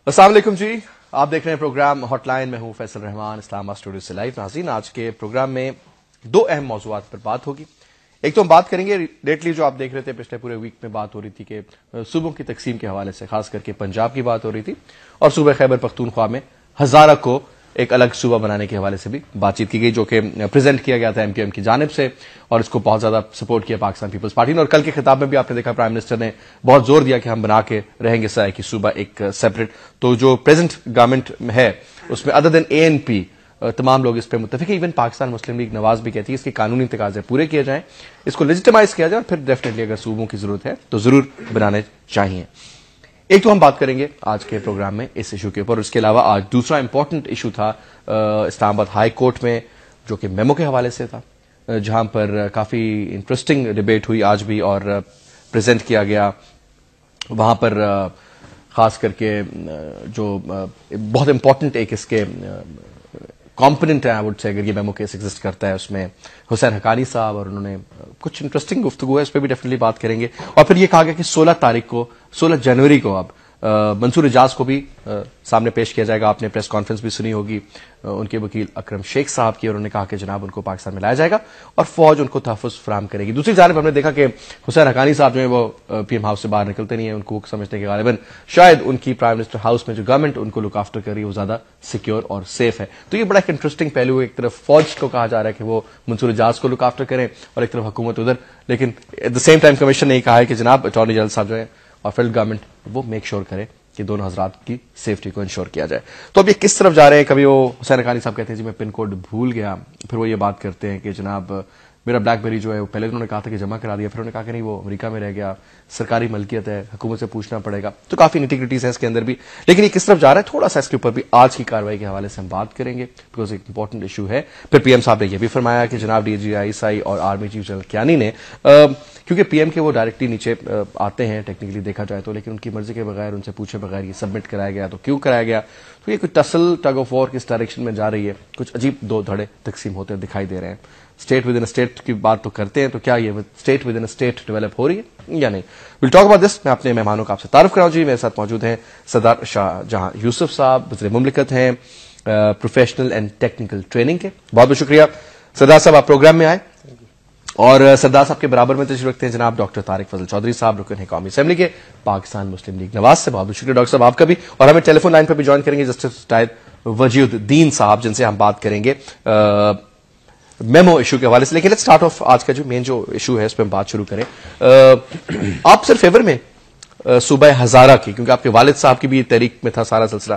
السلام علیکم جی، آپ دیکھ رہے ہیں پروگرام ہاٹ لائن. میں ہوں فیصل رحمان، اسلام آباد اسٹوڈیو سے لائیو. ناظرین، آج کے پروگرام میں دو اہم موضوعات پر بات ہوگی. ایک تو ہم بات کریں گے لیٹلی جو آپ دیکھ رہے تھے پچھلے پورے ویک میں بات ہو رہی تھی کہ صوبوں کی تقسیم کے حوالے سے، خاص کر کے پنجاب کی بات ہو رہی تھی، اور صوبہ خیبر پختونخوا میں ہزارہ کو ایک الگ صوبہ بنانے کے حوالے سے بھی بات چیت کی گئی، جو کہ پریزنٹ کیا گیا تھا ایم کیو ایم کی جانب سے، اور اس کو بہت زیادہ سپورٹ کیا پاکستان پیپلز پارٹی نے. اور کل کے خطاب میں بھی آپ نے دیکھا پرائم منسٹر نے بہت زور دیا کہ ہم بنا کے رہیں گے سرائے کی صوبہ ایک سیپریٹ. تو جو پریزنٹ گورنمنٹ ہے اس میں ادر دین اے این پی تمام لوگ اس پہ متفق ہیں. ایون پاکستان مسلم لیگ نواز بھی کہتی ہے اس کے قانونی تقاضے پورے کیے جائیں، اس کو لیجیٹمائز کیا جائے، اور پھر ڈیفینیٹلی اگر صوبوں کی ضرورت ہے تو ضرور بنانے چاہیے. ایک تو ہم بات کریں گے آج کے پروگرام میں اس ایشو کے اوپر. اس کے علاوہ آج دوسرا امپورٹنٹ ایشو تھا اسلام آباد ہائی کورٹ میں، جو کہ میمو کے حوالے سے تھا، جہاں پر کافی انٹرسٹنگ ڈیبیٹ ہوئی آج بھی اور پریزنٹ کیا گیا. وہاں پر خاص کر کے جو بہت امپورٹنٹ ایک اس کے کمپوننٹ ہے، آئی وڈ سے، اگر یہ میمو کیس ایگزسٹ کرتا ہے، اس میں حسین حقانی صاحب، اور انہوں نے کچھ انٹرسٹنگ گفتگو ہے، اس پہ بھی ڈیفینیٹلی بات کریں گے. اور پھر یہ کہا گیا کہ 16 جنوری کو اب منصور اجاز کو بھی سامنے پیش کیا جائے گا. آپ نے پریس کانفرنس بھی سنی ہوگی ان کے وکیل اکرم شیخ صاحب کی، اور انہوں نے کہا کہ جناب ان کو پاکستان میں لایا جائے گا اور فوج ان کو تحفظ فراہم کرے گی. دوسری جانب ہم نے دیکھا کہ حسین حقانی صاحب جو ہیں وہ پی ایم ہاؤس سے باہر نکلتے نہیں ہیں. ان کو سمجھتے ہیں کہ غالباً شاید ان کی پرائم منسٹر ہاؤس میں جو گورنمنٹ ان کو لک آفٹر کر رہی ہے وہ زیادہ سیکیور اور سیف ہے. تو یہ بڑا ایک انٹرسٹنگ پہلو ہے. ایک طرف فوج کو کہا جا رہا ہے کہ وہ منصور اجاز کو لک آفٹر کریں، اور ایک طرف حکومت ادھر. لیکن at the same time commission نے یہ کہا ہے کہ جناب اٹارنی جنرل صاحب جو ہے اور فیڈرل گورنمنٹ وہ میک شور کرے کہ دونوں حضرات کی سیفٹی کو انشور کیا جائے. تو اب یہ کس طرف جا رہے ہیں؟ کبھی وہ حسین حقانی صاحب کہتے ہیں جی میں پن کوڈ بھول گیا، پھر وہ یہ بات کرتے ہیں کہ جناب میرا بلیک بیری جو ہے وہ پہلے انہوں نے کہا تھا کہ جمع کرا دیا، پھر انہوں نے کہا کہ نہیں وہ امریکہ میں رہ گیا، سرکاری ملکیت ہے، حکومت سے پوچھنا پڑے گا. تو کافی نیٹی-گریٹیز ہیں اس کے اندر بھی. لیکن یہ کس طرف جا رہا ہے تھوڑا سا اس کے اوپر بھی آج کی کارروائی کے حوالے سے ہم بات کریں گے، بیکاز ایک امپورٹنٹ ایشو ہے. پھر پی ایم صاحب نے یہ بھی فرمایا کہ جناب ڈی جی آئی ایس آئی اور آرمی چیف جنرل کیانی نے، کیونکہ پی ایم کے وہ ڈائریکٹلی نیچے آتے ہیں ٹیکنیکلی دیکھا جائے تو، لیکن ان کی مرضی کے بغیر، ان سے پوچھے بغیر یہ سبمٹ کرایا گیا. تو کیوں کرایا گیا؟ تو یہ کچھ ٹگ آف وار کس ڈائریکشن میں جا رہی ہے، کچھ عجیب دو دھڑے تقسیم ہوتے دکھائی دے رہے ہیں. اسٹیٹ ود ان اسٹیٹ کی بات تو کرتے ہیں، تو کیا یہ state within state develop ہو رہی ہے یا نہیں؟ We'll talk about this. میں اپنے مہمانوں کا آپ سے تعارف کراؤں. جی میرے ساتھ موجود ہیں سردار شاہ جہاں یوسف صاحب، وزیر مملکت ہیں، پروفیشنل اینڈ ٹیکنیکل ٹریننگ کے. بہت بہت شکریہ سردار صاحب آپ پروگرام میں آئے. اور سردار صاحب کے برابر میں تشریف رکھتے ہیں جناب ڈاکٹر طارق فضل چودھری صاحب، رکن ہے قومی اسمبلی کے پاکستان مسلم لیگ نواز سے. بہت بہت شکریہ ڈاکٹر صاحب آپ کا بھی. اور ہمیں ٹیلی فون لائن پر بھی جوائن کریں گے جسٹس وجیہ الدین صاحب، جن سے ہم بات کریں گے میمو ایشو کے حوالے سے. لیکن لیٹس سٹارٹ آف آج کا جو مین جو ایشو ہے اس پہ ہم بات شروع کریں. آپ سر فیور میں صوبہ ہزارہ کی، کیونکہ آپ کے والد صاحب کی بھی تحریک میں تھا سارا سلسلہ،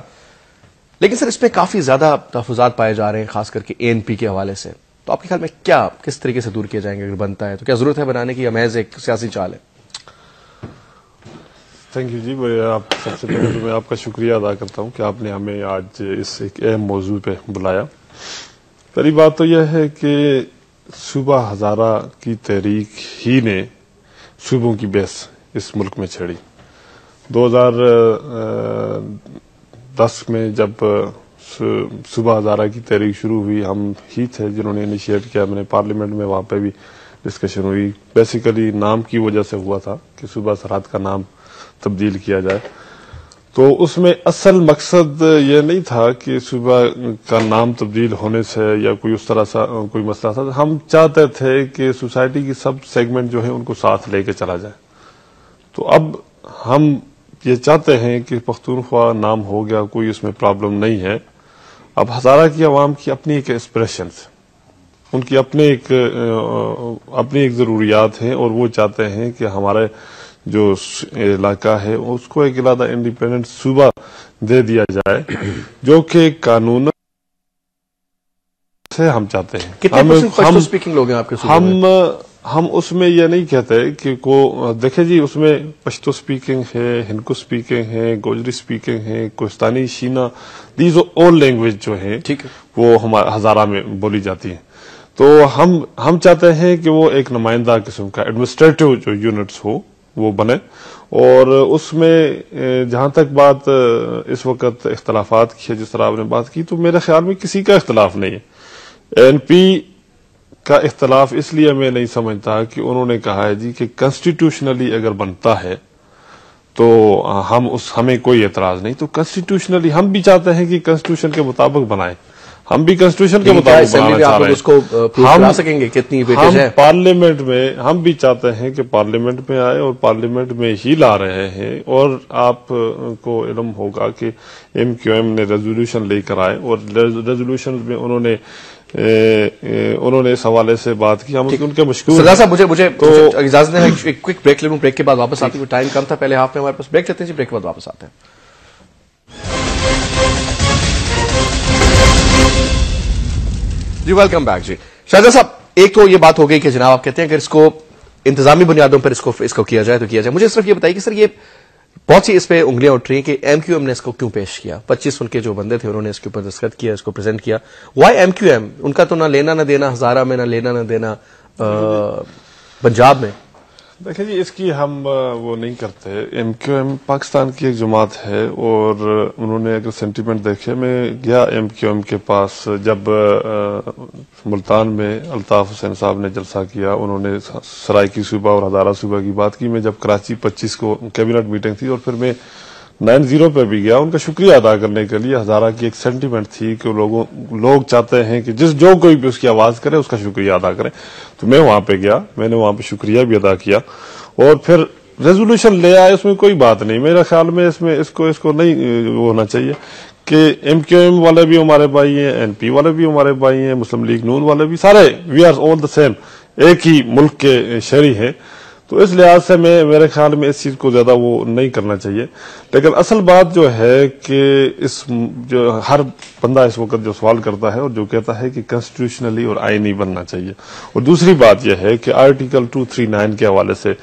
لیکن سر اس میں کافی زیادہ تحفظات پائے جا رہے ہیں خاص کر کے اے این پی کے حوالے سے. تو آپ کے خیال میں کیا کس طریقے سے دور کیے جائیں گے اگر بنتا ہے تو؟ کیا ضرورت ہے بنانے کی یا محض ایک سیاسی چال ہے؟ تھینک یو جی. آپ سب سے پہلے تو میں آپ کا شکریہ ادا کرتا ہوں کہ آپ نے ہمیں آج اس ایک اہم موضوع پہ بلایا. پہلی بات تو یہ ہے کہ صوبہ ہزارہ کی تحریک ہی نے صوبوں کی بحث اس ملک میں چھیڑی. 2010 میں جب صوبہ ہزارہ کی تحریک شروع ہوئی، ہم ہی تھے جنہوں نے انیشیٹ کیا. میں نے پارلیمنٹ میں وہاں پہ بھی ڈسکشن ہوئی. بیسیکلی نام کی وجہ سے ہوا تھا کہ صوبہ سرحد کا نام تبدیل کیا جائے. تو اس میں اصل مقصد یہ نہیں تھا کہ صوبہ کا نام تبدیل ہونے سے یا کوئی اس طرح سا کوئی مسئلہ تھا. ہم چاہتے تھے کہ سوسائٹی کی سب سیگمنٹ جو ہیں ان کو ساتھ لے کے چلا جائے. تو اب ہم یہ چاہتے ہیں کہ پختونخوا نام ہو گیا، کوئی اس میں پرابلم نہیں ہے. اب ہزارہ کی عوام کی اپنی ایک ایسپریشنز، ان کی اپنی ایک ضروریات ہیں، اور وہ چاہتے ہیں کہ ہمارے جو علاقہ ہے اس کو ایک علیحدہ انڈیپینڈنٹ صوبہ دے دیا جائے، جو کہ قانون سے ہم چاہتے ہیں. کتنے پشتو سپیکنگ لوگ ہیں آپ کے صوبے میں؟ ہم اس میں یہ نہیں کہتے کہ دیکھیں جی، اس میں پشتو سپیکنگ ہے، ہندکو سپیکنگ ہے، گوجری سپیکنگ ہے، کوستانی، شینا، دیز آل لینگویج جو ہیں وہ ہمارے ہزارہ میں بولی جاتی ہیں. تو ہم چاہتے ہیں کہ وہ ایک نمائندہ قسم کا ایڈمنسٹریٹو جو یونٹس ہو وہ بنے. اور اس میں جہاں تک بات اس وقت اختلافات کی ہے، جس طرح آپ نے بات کی، تو میرے خیال میں کسی کا اختلاف نہیں ہے. این پی کا اختلاف اس لیے میں نہیں سمجھتا کہ انہوں نے کہا ہے جی کہ کنسٹیٹیوشنلی اگر بنتا ہے تو ہمیں کوئی اعتراض نہیں. تو کنسٹیٹیوشنلی ہم بھی چاہتے ہیں کہ کنسٹیٹیوشن کے مطابق بنائیں. ہم بھی کنسٹیٹیوشن کے مطابق بنانا چاہ رہے ہیں. ہم سکیں گے کتنی ویٹیج ہے پارلیمنٹ میں. ہم بھی چاہتے ہیں کہ پارلیمنٹ میں آئے اور پارلیمنٹ میں ہی لا رہے ہیں. اور آپ کو علم ہوگا کہ ایم کیو ایم نے ریزولوشن لے کر آئے اور ریزولوشن میں انہوں نے اس حوالے سے بات کی. ہم ان کے مشکور. سردار صاحب مجھے اجازت دیں ایک کوئک بریک لے لوں. بریک کے بعد واپس آتے ہیں. ٹائم کم تھا پہلے ہاف میں ہمارے پاس. بریک لیتے ہیں جی. بریک کے بعد واپس آتے ہیں. جی ویلکم بیک. جی شاہجہاں صاحب ایک تو یہ بات ہو گئی کہ جناب آپ کہتے ہیں اگر اس کو انتظامی بنیادوں پر اس کو کیا جائے تو کیا جائے. مجھے صرف یہ بتائیے کہ سر یہ بہت سی اس پہ انگلیاں اٹھ رہی ہیں کہ ایم کیو ایم نے اس کو کیوں پیش کیا. 25 ان کے جو بندے تھے انہوں نے اس کے اوپر دستخط کیا, اس کو پریزنٹ کیا. Why M Q M? ان کا تو نہ لینا نہ دینا ہزارہ میں, نہ لینا نہ دینا پنجاب میں. دیکھیں جی اس کی ہم وہ نہیں کرتے. ایم کیو ایم پاکستان کی ایک جماعت ہے اور انہوں نے اگر سینٹیمنٹ دیکھے. میں گیا ایم کیو ایم کے پاس جب ملتان میں الطاف حسین صاحب نے جلسہ کیا. انہوں نے سرائیکی صوبہ اور ہزارہ صوبہ کی بات کی. میں جب کراچی 25 کو کیبنٹ میٹنگ تھی اور پھر میں 90 پہ بھی گیا ان کا شکریہ ادا کرنے کے لیے. ہزارہ کی ایک سینٹیمنٹ تھی کہ لوگ چاہتے ہیں کہ جو کوئی بھی اس کی آواز کرے اس کا شکریہ ادا کرے. تو میں وہاں پہ گیا, میں نے وہاں پہ شکریہ بھی ادا کیا اور پھر ریزولوشن لے آئے. اس میں کوئی بات نہیں. میرا خیال میں اس کو نہیں ہونا چاہیے کہ ایم کیو ایم والے بھی ہمارے بھائی ہیں, این پی والے بھی ہمارے بھائی ہیں, مسلم لیگ نون والے بھی, سارے we are all the same, ایک ہی ملک کے شہری ہیں. تو اس لحاظ سے میرے خیال میں اس چیز کو زیادہ وہ نہیں کرنا چاہیے. لیکن اصل بات جو ہے کہ جو ہر بندہ اس وقت جو سوال کرتا ہے اور جو کہتا ہے کہ کنسٹیٹیوشنلی اور آئینی بننا چاہیے. اور دوسری بات یہ ہے کہ آرٹیکل 239 کے حوالے سے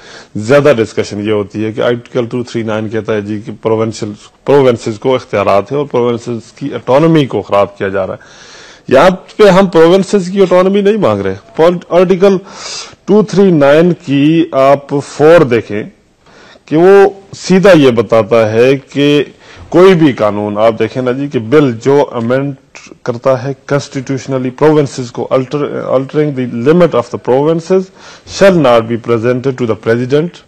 زیادہ ڈسکشن یہ ہوتی ہے کہ آرٹیکل 239 کہتا ہے جی کہ پروونسز کو اختیارات ہے اور پروونسز کی اٹانومی کو خراب کیا جا رہا ہے. یہاں پہ ہم پروونسز کی اٹانومی نہیں مانگ رہے. آرٹیکل 239 کی آپ 4 دیکھیں کہ وہ سیدھا یہ بتاتا ہے کہ کوئی بھی قانون آپ دیکھیں نا جی کہ بل جو امینڈ کرتا ہے کنسٹیٹیوشنلی پروونسز کو altering the limit of the provinces shall not be presented to the president.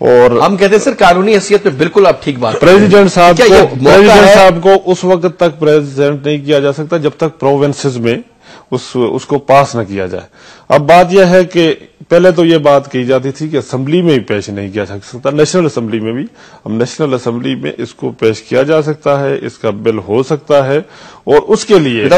اور ہم کہتے ہیں سر قانونی حیثیت میں بالکل آپ ٹھیک بات. پریزیڈنٹ صاحب کو اس وقت تک پریزیڈنٹ نہیں کیا جا سکتا جب تک پروونسز میں اس کو پاس نہ کیا جائے. اب بات یہ ہے کہ پہلے تو یہ بات کہی جاتی تھی کہ اسمبلی میں ہی پیش نہیں کیا جا سکتا, نیشنل اسمبلی میں بھی. اب نیشنل اسمبلی میں اس کو پیش کیا جا سکتا ہے, اس کا بل ہو سکتا ہے. اور اس کے لیے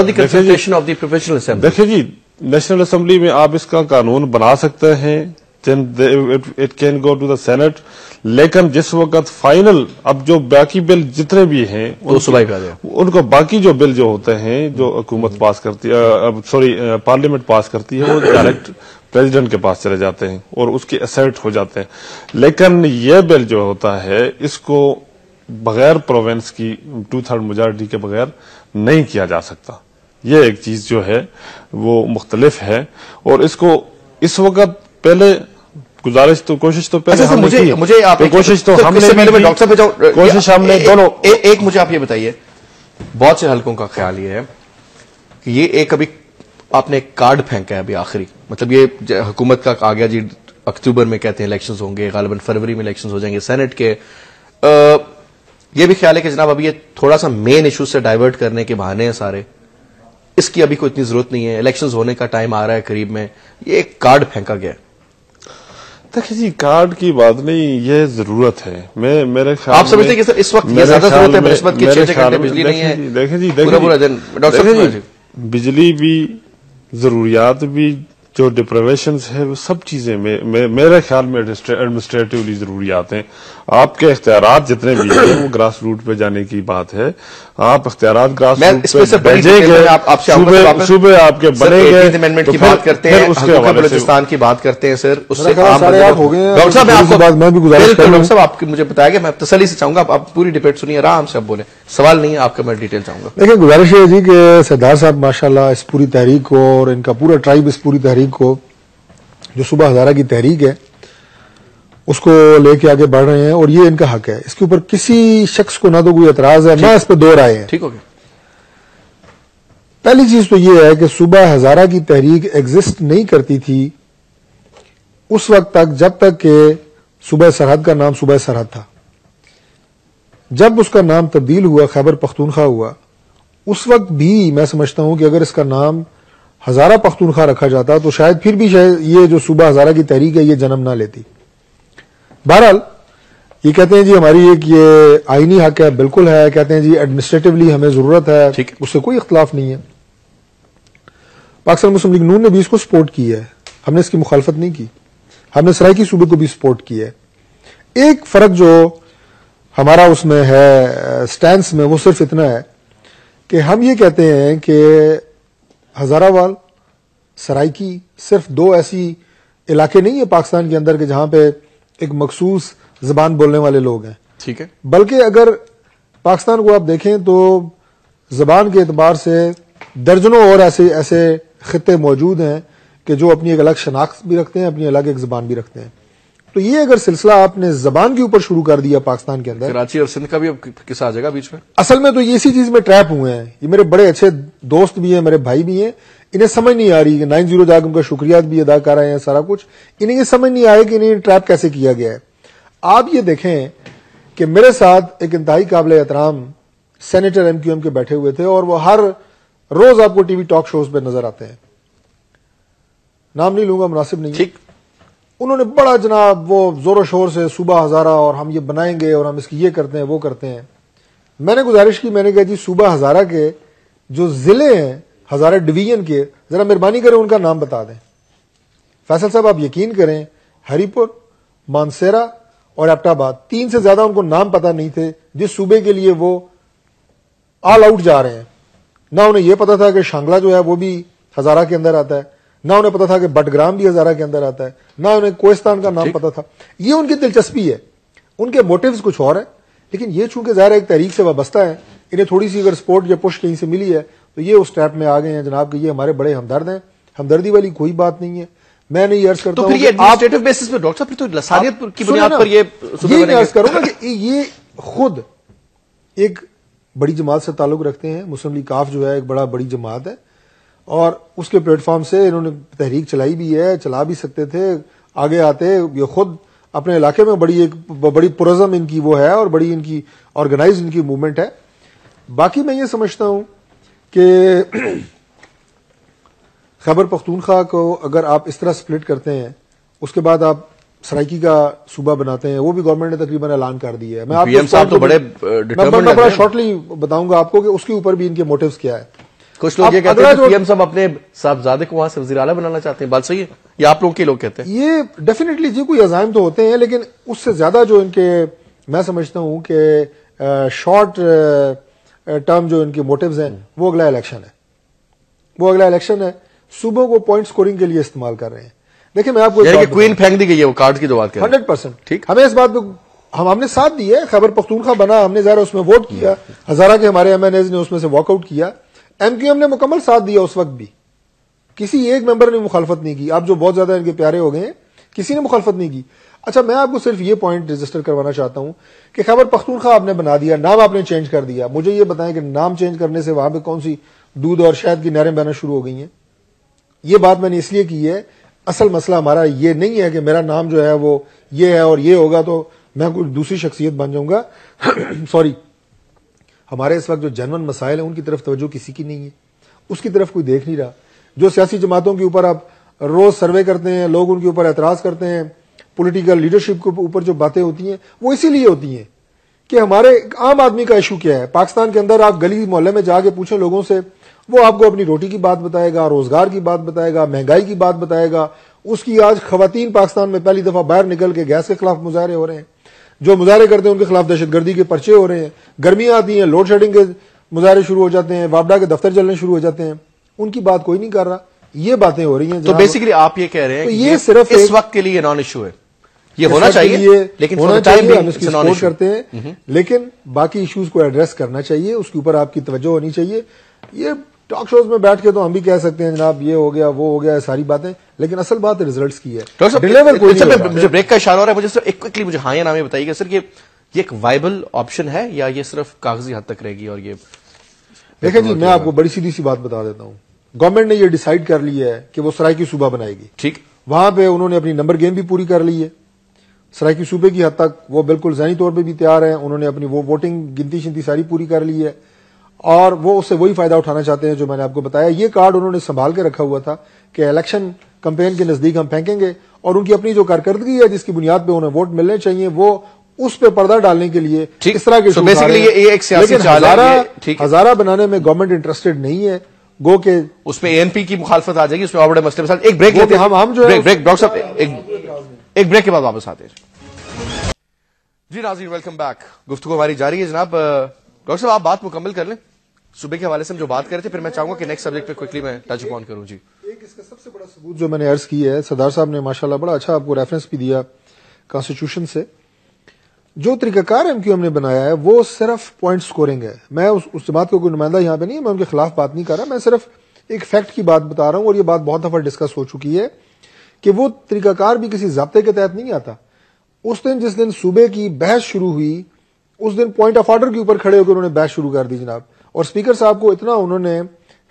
دیکھیں جی نیشنل اسمبلی میں آپ اس کا قانون بنا سکتے ہیں, it can go to the Senate. لیکن جس وقت فائنل اب جو باقی بل جتنے بھی ہیں ان کو باقی جو بل جو ہوتے ہیں جو حکومت پاس کرتی ہے پارلیمنٹ پاس کرتی ہے وہ ڈائریکٹ پریزیڈنٹ کے پاس چلے جاتے ہیں اور اس کے اسیٹ ہو جاتے ہیں. لیکن یہ بل جو ہوتا ہے اس کو بغیر پروونس کی 2/3 میجارٹی کے بغیر نہیں کیا جا سکتا. یہ ایک چیز جو ہے وہ مختلف ہے. اور اس کو اس وقت پہلے گزارش تو کوشش تو پہلے ہم نے کی, کوشش تو ہم نے ڈاکٹر صاحب کوشش ہم نے دونوں. ایک مجھے آپ یہ بتائیے, بہت سے حلقوں کا خیال یہ ہے کہ یہ ایک ابھی آپ نے ایک کارڈ پھینکا ہے ابھی آخری, مطلب یہ حکومت کا آ گیا جی اکتوبر میں کہتے ہیں الیکشنز ہوں گے, غالباً فروری میں الیکشنز ہو جائیں گے سینٹ کے. یہ بھی خیال ہے کہ جناب ابھی یہ تھوڑا سا مین ایشو سے ڈائیورٹ کرنے کے بہانے ہیں سارے, اس کی ابھی کوئی اتنی ضرورت نہیں ہے, الیکشنز ہونے کا ٹائم آ رہا ہے قریب میں, یہ ایک کارڈ پھینکا گیا ہے. دیکھیں جی کارڈ کی بات نہیں, یہ ضرورت ہے. میرے خیال آپ سمجھتے ہیں کہ اس وقت یہ زیادہ ضرورت ہے بنسبت کہ 6 گھنٹے بجلی نہیں ہے. دیکھیں جی بجلی بھی, ضروریات بھی, جو ڈپریویشنز ہے وہ سب چیزیں میرے خیال میں ایڈمنسٹریٹولی ضروریات ہیں. آپ کے اختیارات جتنے بھی ہیں وہ گراس روٹ پہ جانے کی بات ہے. آپ اختیارات گراس روٹ پہ بھیجیں گے, صوبے آپ کے بنے گے, امینڈمنٹ کی بات کرتے ہیں, حقوق بلوچستان کی بات کرتے ہیں. سر اس سے ڈاکٹر صاحب آپ کو ڈاکٹر صاحب آپ مجھے بتایا کہ میں تسلی سے چاہوں گا آپ پوری ڈبیٹ سنیے, آرام سے اب بولیں, سوال نہیں ہے آپ کا, میں ڈیٹیل چاہوں گا. دیکھیں گزارش ہے جی کہ سردار صاحب ماشاءاللہ اس پوری تحریک کو اور ان کا پورا ٹرائب اس پوری تحریک کو جو صبح ہزارہ کی تحریک ہے اس کو لے کے آگے بڑھ رہے ہیں اور یہ ان کا حق ہے. اس کے اوپر کسی شخص کو نہ تو کوئی اعتراض ہے نہ اس پہ 2 رائے ہیں. ٹھیک ہو گیا. پہلی چیز تو یہ ہے کہ صبح ہزارہ کی تحریک ایگزسٹ نہیں کرتی تھی اس وقت تک جب تک کہ صوبہ سرحد کا نام صوبہ سرحد تھا. جب اس کا نام تبدیل ہوا خیبر پختونخوا ہوا, اس وقت بھی میں سمجھتا ہوں کہ اگر اس کا نام ہزارہ پختونخوا رکھا جاتا تو شاید پھر بھی شاید یہ جو صوبہ ہزارہ کی تحریک ہے یہ جنم نہ لیتی. بہرحال یہ کہتے ہیں جی ہماری ایک یہ آئینی حق ہے, بالکل ہے, کہتے ہیں جی ایڈمنسٹریٹولی ہمیں ضرورت ہے, اس سے کوئی اختلاف نہیں ہے. پاکستان مسلم لیگ نون نے بھی اس کو سپورٹ کی ہے, ہم نے اس کی مخالفت نہیں کی, ہم نے سرائیکی صوبے کو بھی سپورٹ کی ہے. ایک فرق جو ہمارا اس میں ہے سٹینس میں وہ صرف اتنا ہے کہ ہم یہ کہتے ہیں کہ ہزارہ وال, سرائیکی صرف دو ایسی علاقے نہیں ہیں پاکستان کے اندر کہ جہاں پہ ایک مخصوص زبان بولنے والے لوگ ہیں, ٹھیک ہے, بلکہ اگر پاکستان کو آپ دیکھیں تو زبان کے اعتبار سے درجنوں اور ایسے خطے موجود ہیں کہ جو اپنی ایک الگ شناخت بھی رکھتے ہیں, اپنی الگ ایک زبان بھی رکھتے ہیں. تو یہ اگر سلسلہ آپ نے زبان کے اوپر شروع کر دیا پاکستان کے اندر, کراچی اور سندھ کا بھی اب قصہ آ جائے گا بیچ میں. اصل میں تو یہ اسی چیز میں ٹریپ ہوئے ہیں. یہ میرے بڑے اچھے دوست بھی ہیں, میرے بھائی بھی ہیں, انہیں سمجھ نہیں آ رہی کہ 90 جا کے ان کا شکریہ بھی ادا کر رہے ہیں سارا کچھ, انہیں یہ سمجھ نہیں آئے کہ انہیں ٹریپ کیسے کیا گیا ہے. آپ یہ دیکھیں کہ میرے ساتھ ایک انتہائی قابل احترام سینیٹر ایم کیو ایم کے بیٹھے ہوئے تھے اور وہ ہر روز آپ کو ٹی وی ٹاک شوز پہ نظر آتے ہیں, نام نہیں لوں گا مناسب نہیں. ٹھیک, انہوں نے بڑا جناب وہ زور و شور سے صوبہ ہزارہ اور ہم یہ بنائیں گے اور ہم اس کی یہ کرتے ہیں وہ کرتے ہیں. میں نے گزارش کی, میں نے کہا جی صوبہ ہزارہ کے جو ضلع ہیں ہزارہ ڈویژن کے, ذرا مہربانی کریں ان کا نام بتا دیں. فیصل صاحب آپ یقین کریں ہری پور, مانسیرا اور ایبٹ آباد, 3 سے زیادہ ان کو نام پتہ نہیں تھے جس صوبے کے لیے وہ آل آؤٹ جا رہے ہیں. نہ انہیں یہ پتا تھا کہ شانگلہ جو ہے وہ بھی ہزارہ کے اندر آتا ہے, نہ انہیں پتا تھا کہ بٹگرام بھی ہزارہ کے اندر آتا ہے, نہ انہیں کوہستان کا نام پتا تھا. یہ ان کی دلچسپی ہے, ان کے موٹیوز کچھ اور ہیں, لیکن یہ چونکہ ظاہر ایک تحریک سے وابستہ ہے, انہیں تھوڑی سی اگر سپورٹ یا پش کہیں سے ملی ہے تو یہ اس ٹریپ میں آ گئے ہیں جناب کہ یہ ہمارے بڑے ہمدرد ہیں. ہمدردی والی کوئی بات نہیں ہے. میں نے یہ عرض کرتا ہوں کہ ایڈمنسٹریٹو بیسس پہ ڈاکٹر صاحب پھر تو لسانیت کی بنیاد پر یہ عرض کروں گا کہ یہ خود ایک بڑی جماعت سے تعلق رکھتے ہیں. مسلم لیگ کاف جو ہے ایک بڑی جماعت ہے اور اس کے پلیٹ فارم سے انہوں نے تحریک چلائی بھی ہے, چلا بھی سکتے تھے, آگے آتے. یہ خود اپنے علاقے میں بڑی پرعزم ان کی وہ ہے اور بڑی ان کی آرگنائز ان کی موومنٹ ہے. باقی میں یہ سمجھتا ہوں کہ خیبر پختونخوا کو اگر آپ اس طرح سپلٹ کرتے ہیں, اس کے بعد آپ سرائیکی کا صوبہ بناتے ہیں, وہ بھی گورنمنٹ نے تقریباً اعلان کر دیا ہے. میں آپ کو بڑا شارٹلی بتاؤں گا آپ کو کہ اس کے اوپر بھی ان کے موٹیوز کیا ہے. کچھ لوگ یہ کہتے ہیں کہ پی ایم صاحب اپنے صاحبزادے کو وہاں سے وزیر اعلیٰ بنانا چاہتے ہیں, بات صحیح ہے یا آپ لوگ کے لوگ کہتے ہیں؟ یہ ڈیفینیٹلی جی کوئی عزائم تو ہوتے ہیں, لیکن اس سے زیادہ جو ان کے میں سمجھتا ہوں کہ شارٹ ٹرم جو ان کے موٹیوز ہیں وہ اگلا الیکشن ہے. صوبوں کو پوائنٹ سکورنگ کے لیے استعمال کر رہے ہیں. دیکھیں میں آپ کو کوئن پھینک دی گئی ہے, وہ کارڈ کی جو بات کریں 100%. ٹھیک, ہمیں اس بات پہ ہم نے ساتھ دی ہے. خیبر پختونخوا بنا, ہم نے ظاہر اس میں ووٹ کیا, ہزارہ کے ہمارے ایم این ایز نے اس میں سے واک آؤٹ کیا, ایم کیو ایم نے مکمل ساتھ دیا. اس وقت بھی کسی ایک ممبر نے مخالفت نہیں کی. اب جو بہت زیادہ ان کے پیارے ہو گئے ہیں, کسی نے مخالفت نہیں کی. اچھا میں آپ کو صرف یہ پوائنٹ رجسٹر کروانا چاہتا ہوں کہ خیبر پختونخوا آپ نے بنا دیا, نام آپ نے چینج کر دیا. مجھے یہ بتائیں کہ نام چینج کرنے سے وہاں پہ کون سی دودھ اور شہد کی نہریں بہنا شروع ہو گئی ہیں؟ یہ بات میں نے اس لیے کی ہے, اصل مسئلہ ہمارا یہ نہیں ہے کہ میرا نام جو ہے وہ یہ ہے اور یہ ہوگا تو میں کوئی دوسری شخصیت بن جاؤں گا. سوری, ہمارے اس وقت جو جنون مسائل ہیں ان کی طرف توجہ کسی کی نہیں ہے, اس کی طرف کوئی دیکھ نہیں رہا. جو سیاسی جماعتوں کے اوپر آپ روز سروے کرتے ہیں, لوگ ان کے اوپر اعتراض کرتے ہیں, پولیٹیکل لیڈرشپ کے اوپر جو باتیں ہوتی ہیں وہ اسی لیے ہوتی ہیں کہ ہمارے عام آدمی کا ایشو کیا ہے. پاکستان کے اندر آپ گلی محلے میں جا کے پوچھیں لوگوں سے, وہ آپ کو اپنی روٹی کی بات بتائے گا, روزگار کی بات بتائے گا, مہنگائی کی بات بتائے گا. اس کی آج خواتین پاکستان میں پہلی دفعہ باہر نکل کے گیس کے خلاف مظاہرے ہو رہے ہیں, جو مظاہرے کرتے ہیں ان کے خلاف دہشت گردی کے پرچے ہو رہے ہیں. گرمیاں آتی ہیں, لوڈ شیڈنگ کے مظاہرے شروع ہو جاتے ہیں, وابڈا کے دفتر چلنے شروع ہو جاتے ہیں. ان کی بات کوئی نہیں کر رہا. یہ باتیں ہو رہی ہیں. تو بیسیکلی آپ یہ کہہ رہے ہیں کہ یہ صرف اس وقت کے لیے نان ایشو ہے, یہ ہونا چاہیے, لیکن ہم اس کی سپورٹ کرتے ہیں, لیکن باقی ایشوز کو ایڈریس کرنا چاہیے, اس کے اوپر آپ کی توجہ ہونی چاہیے. یہ ٹاک شوز میں بیٹھ کے تو ہم بھی کہہ سکتے ہیں جناب یہ ہو گیا وہ ہو گیا ساری باتیں, لیکن اصل بات ریزلٹس کی ہے. مجھے بریک کا اشارہ ہو رہا ہے, مجھے صرف کوئکلی مجھے ہاں یا نام بتائیے گا سر, یہ ایک وائبل آپشن ہے یا یہ صرف کاغذی حد تک رہے گی؟ اور یہ دیکھیں جی میں آپ کو بڑی سیدھی سی بات بتا دیتا ہوں. گورنمنٹ نے یہ ڈیسائیڈ کر لیا ہے کہ وہ سرائیکی صوبہ بنائے گی. ٹھیک, وہاں پہ انہوں نے اپنی نمبر گیم بھی پوری کر لی ہے. سرائکی صوبے کی حد تک وہ بالکل ذہنی طور پہ بھی تیار ہیں. انہوں نے اپنی وہ ووٹنگ گنتی شنتی ساری پوری کر لی ہے اور وہ اس سے وہی فائدہ اٹھانا چاہتے ہیں جو میں نے آپ کو بتایا. یہ کارڈ انہوں نے سنبھال کے رکھا ہوا تھا کہ الیکشن کمپین کے نزدیک ہم پھینکیں گے, اور ان کی اپنی جو کارکردگی ہے جس کی بنیاد پہ انہیں ووٹ ملنے چاہیے وہ اس پہ پردہ ڈالنے کے لیے اس طرح کے لیکن ہزارہ بنانے میں گورنمنٹ انٹرسٹڈ نہیں ہے. گو کہ اس پہ ANP کی مخالفت آ جائے گی, اس میں اور بڑے مسئلے کے ساتھ. ایک بریک لیتے ہیں, ہم جو ڈاکٹر صاحب ایک بریک کے بعد واپس آتے ہیں. جی ناظرین ویلکم بیک. گفتگو ہماری جاری ہے جناب. ڈاکٹر صاحب آپ بات مکمل کر لیں صوبے کے حوالے سے ہم جو بات کر رہے تھے, پھر میں چاہوں گا کہ نیکسٹ سبجیکٹ پہ کوئکلی میں ٹچ اپون کروں. جی ایک اس کا سب سے بڑا ثبوت جو میں نے عرض کی ہے, سردار صاحب نے ماشاءاللہ بڑا اچھا آپ کو ریفرنس بھی دیا کانسٹیٹیوشن سے. جو طریقہ کار MQM نے بنایا ہے وہ صرف پوائنٹ سکورنگ ہے. میں اس جماعت کو کوئی نمائندہ یہاں پہ نہیں, میں ان کے خلاف بات نہیں کر رہا, میں صرف ایک فیکٹ کی بات بتا رہا ہوں, اور یہ بات بہت دفعہ ڈسکس ہو چکی ہے کہ وہ طریقہ کار بھی کسی ضابطے کے تحت نہیں آتا. اس دن جس دن صوبے کی بحث شروع ہوئی اس دن پوائنٹ آف آرڈر کے اوپر کھڑے ہو کے انہوں نے بحث شروع کر دی جناب, اور اسپیکر صاحب کو اتنا انہوں نے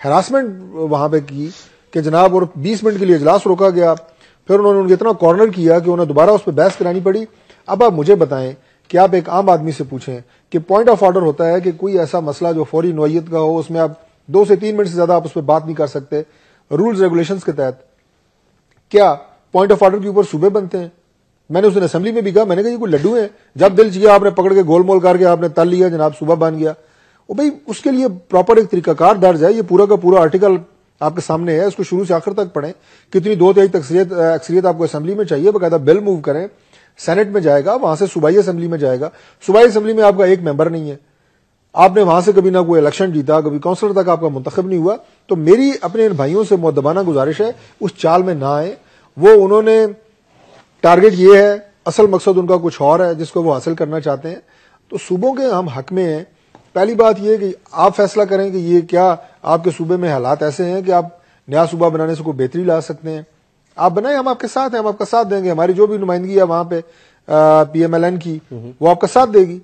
ہراسمنٹ وہاں پہ کی کہ جناب, اور 20 منٹ کے لیے اجلاس روکا گیا. پھر انہوں نے ان کو اتنا کارنر کیا کہ انہیں دوبارہ اس پہ بحث کرانی پڑی. اب آپ مجھے بتائیں کہ آپ ایک عام آدمی سے پوچھیں کہ پوائنٹ آف آرڈر ہوتا ہے کہ کوئی ایسا مسئلہ جو فوری نوعیت کا ہو, اس میں آپ 2 سے 3 منٹ سے زیادہ آپ اس پہ بات نہیں کر سکتے رولز ریگولیشنز کے تحت. کیا پوائنٹ آف آرڈر کے اوپر صوبے بنتے ہیں؟ میں نے اس دن اسمبلی میں بھی کہا, میں نے کہا یہ کوئی لڈو ہیں, جب دل چاہیے آپ نے پکڑ کے گول مول کر کے آپ نے تل لیا جناب صوبہ بن گیا. اور بھائی اس کے لیے پراپر ایک طریقہ کار درج ہے. یہ پورا کا پورا آرٹیکل آپ کے سامنے ہے, اس کو شروع سے آخر تک پڑھیں. کتنی 2/3 اکثریت آپ کو اسمبلی میں چاہیے, باقاعدہ بل موو کریں, سینٹ میں جائے گا, وہاں سے صوبائی اسمبلی میں جائے گا. صوبائی اسمبلی میں آپ کا ایک ممبر نہیں ہے, آپ نے وہاں سے کبھی نہ کوئی الیکشن جیتا, کبھی کونسلر تک آپ کا منتخب نہیں ہوا. تو میری اپنے ان بھائیوں سے مؤدبانہ گزارش ہے اس چال میں نہ آئے. وہ انہوں نے ٹارگٹ یہ ہے, اصل مقصد ان کا کچھ اور ہے جس کو وہ حاصل کرنا چاہتے ہیں. تو صوبوں کے ہم حق میں ہیں. پہلی بات یہ کہ آپ فیصلہ کریں کہ یہ کیا آپ کے صوبے میں حالات ایسے ہیں کہ آپ نیا صوبہ بنانے سے کوئی بہتری لا سکتے ہیں. آپ بنائیں, ہم آپ کے ساتھ ہیں, ہم آپ کا ساتھ دیں گے. ہماری جو بھی نمائندگی ہے وہاں پہ PMLN کی, وہ آپ کا ساتھ دے گی.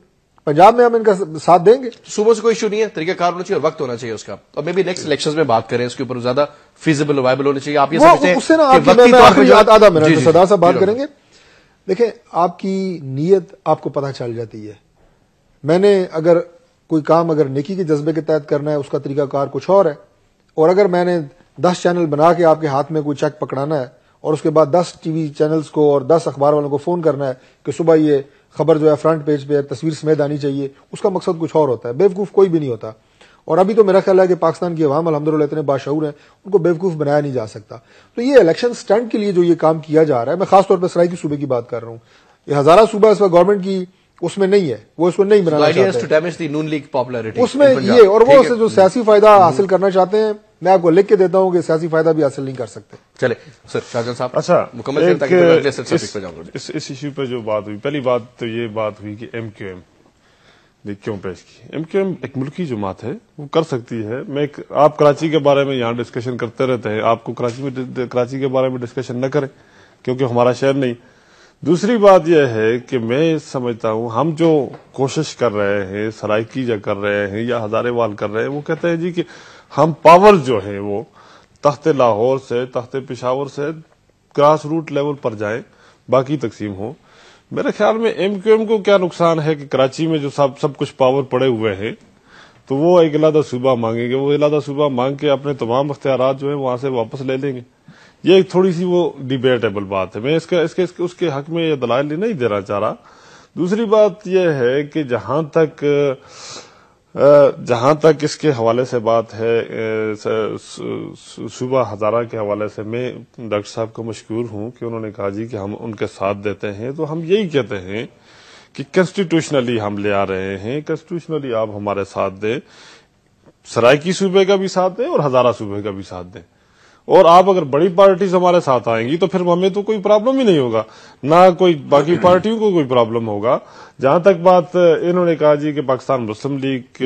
پنجاب میں ہم ان کا ساتھ دیں گے. صوبوں سے کوئی ایشو نہیں ہے, طریقہ کار ہونا چاہیے اور وقت ہونا چاہیے اس کا. اور مے بی نیکسٹ الیکشنز میں بات کریں اس کے اوپر, زیادہ فیزیبل وائبل ہونا چاہیے. آپ یہ سمجھتے ہیں اس سے نا آدھا منٹ سردار صاحب بات کریں گے. دیکھیں آپ کی نیت آپ کو پتہ چل جاتی ہے. میں نے اگر کوئی کام اگر نیکی کے جذبے کے تحت کرنا ہے اس کا طریقہ کار کچھ اور ہے, اور اگر میں نے 10 چینل بنا کے آپ کے ہاتھ میں کوئی چیک پکڑانا ہے اور اس کے بعد 10 ٹی وی چینلز کو اور 10 اخبار والوں کو فون کرنا ہے کہ صبح یہ خبر جو ہے فرنٹ پیج پہ تصویر سمیت آنی چاہیے, اس کا مقصد کچھ اور ہوتا ہے. بیوقوف کوئی بھی نہیں ہوتا. اور ابھی تو میرا خیال ہے کہ پاکستان کی عوام الحمدللہ اتنے باشعور ہیں, ان کو بیوقوف بنایا نہیں جا سکتا. تو یہ الیکشن سٹنٹ کے لیے جو یہ کام کیا جا رہا ہے, میں خاص طور پہ سرائکی صوبے کی بات کر رہا ہوں, یہ ہزارہ صوبہ اس وقت گورنمنٹ کی اس میں نہیں ہے, وہ اس کو نہیں بنانا چاہتے اس میں یہ, اور وہ جو سیاسی فائدہ حاصل کرنا چاہتے ہیں, میں آپ کو لکھ کے دیتا ہوں کہ سیاسی فائدہ بھی حاصل نہیں کر سکتے. چلے سر شاہجہاں صاحب اچھا مکمل کریں. اس ایشو پہ جو بات ہوئی, پہلی بات تو یہ بات ہوئی کہ MQM نے کیوں پیش کی. MQM ایک ملکی جماعت ہے, وہ کر سکتی ہے. آپ کراچی کے بارے میں یہاں ڈسکشن کرتے رہتے ہیں, آپ کو کراچی کے بارے میں ڈسکشن نہ کریں کیونکہ ہمارا شہر نہیں. دوسری بات یہ ہے کہ میں سمجھتا ہوں ہم جو کوشش کر رہے ہیں, سرائکی یا کر رہے ہیں یا ہزارے وال کر رہے ہیں, وہ کہتے ہیں جی کہ ہم پاور جو ہے وہ تخت لاہور سے, تخت پشاور سے گراس روٹ لیول پر جائیں, باقی تقسیم ہو. میرے خیال میں MQM کو کیا نقصان ہے کہ کراچی میں جو سب کچھ پاور پڑے ہوئے ہیں تو وہ ایک علیحدہ صوبہ مانگیں گے, وہ علیحدہ صوبہ مانگ کے اپنے تمام اختیارات جو ہیں وہاں سے واپس لے لیں گے. یہ ایک تھوڑی سی وہ ڈیبیٹیبل بات ہے. میں اس کے حق میں یہ دلائل نہیں دینا چاہ رہا. دوسری بات یہ ہے کہ جہاں تک اس کے حوالے سے بات ہے, صوبہ ہزارہ کے حوالے سے میں ڈاکٹر صاحب کو مشکور ہوں کہ انہوں نے کہا جی کہ ہم ان کے ساتھ دیتے ہیں. تو ہم یہی کہتے ہیں کہ کنسٹیٹیوشنلی ہم لے آ رہے ہیں, کنسٹیٹیوشنلی آپ ہمارے ساتھ دیں, سرائکی صوبے کا بھی ساتھ دیں اور ہزارہ صوبے کا بھی ساتھ دیں. اور آپ اگر بڑی پارٹیز ہمارے ساتھ آئیں گی تو پھر ہمیں تو کوئی پرابلم ہی نہیں ہوگا, نہ کوئی باقی پارٹیوں کو کوئی پرابلم ہوگا. جہاں تک بات انہوں نے کہا جی کہ پاکستان مسلم لیگ,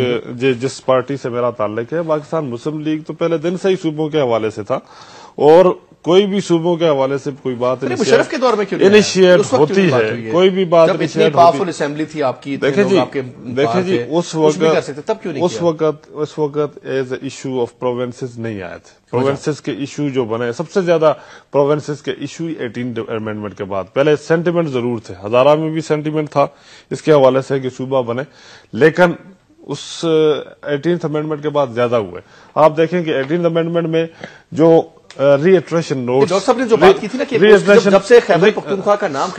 جس پارٹی سے میرا تعلق ہے, پاکستان مسلم لیگ تو پہلے دن سے ہی صوبوں کے حوالے سے تھا, اور کوئی بھی صوبوں کے حوالے سے کوئی بات مشرف کے دور میں کیوں انیشیٹ ہوتی ہے، کوئی بھی بات اتنی پاورفل اسمبلی تھی آپ کی، دیکھیں جی اس وقت as a issue of provinces نہیں آئے تھے. پروونسز کے ایشو جو بنے، سب سے زیادہ پروونسز کے ایشو 18 امینڈمنٹ کے بعد، پہلے سینٹیمنٹ ضرور تھے، ہزارہ میں بھی سینٹیمنٹ تھا اس کے حوالے سے کہ صوبہ بنے، لیکن اس 18th امینڈمنٹ کے بعد زیادہ ہوئے. آپ دیکھیں کہ 18th امینڈمنٹ میں جو ری ایٹریشن نوٹس، ڈاکٹر صاحب نے جو بات کی تھی نا کہ جب سے خیبر پختونخوا کا نام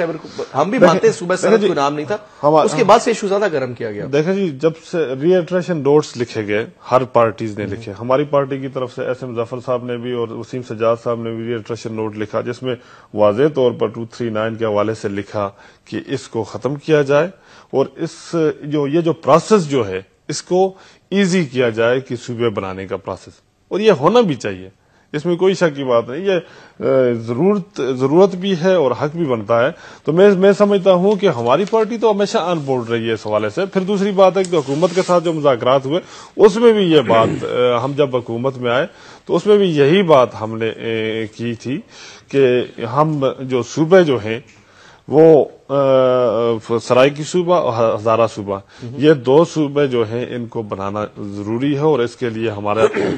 ہم بھی مانتے ہیں صوبہ سرحد کوئی نام نہیں تھا، اس کے بعد سے ایشو زیادہ گرم کیا گیا. دیکھیں جی جب سے ری ایٹریشن نوٹس لکھے گئے، ہر پارٹیز نے لکھے، ہماری پارٹی کی طرف سے ایس ایم ظفر صاحب نے بھی اور وسیم سجاد صاحب نے بھی ری ایٹریشن نوٹ لکھا، جس میں واضح طور پر 239 کے حوالے سے لکھا کہ اس کو ختم کیا جائے اور یہ جو پروسیس جو ہے اس کو ایزی کیا جائے کہ صوبے بنانے کا پروسیس، اور یہ ہونا بھی چاہیے، اس میں کوئی شک کی بات نہیں، یہ ضرورت بھی ہے اور حق بھی بنتا ہے. تو میں سمجھتا ہوں کہ ہماری پارٹی تو ہمیشہ آن بورڈ رہی ہے اس حوالے سے. پھر دوسری بات ہے کہ حکومت کے ساتھ جو مذاکرات ہوئے اس میں بھی یہ بات ہم جب حکومت میں آئے تو اس میں بھی یہی بات ہم نے کی تھی کہ ہم جو صوبے جو ہیں وہ سرائیکی صوبہ اور ہزارہ صوبہ، یہ دو صوبے جو ہیں ان کو بنانا ضروری ہے، اور اس کے لیے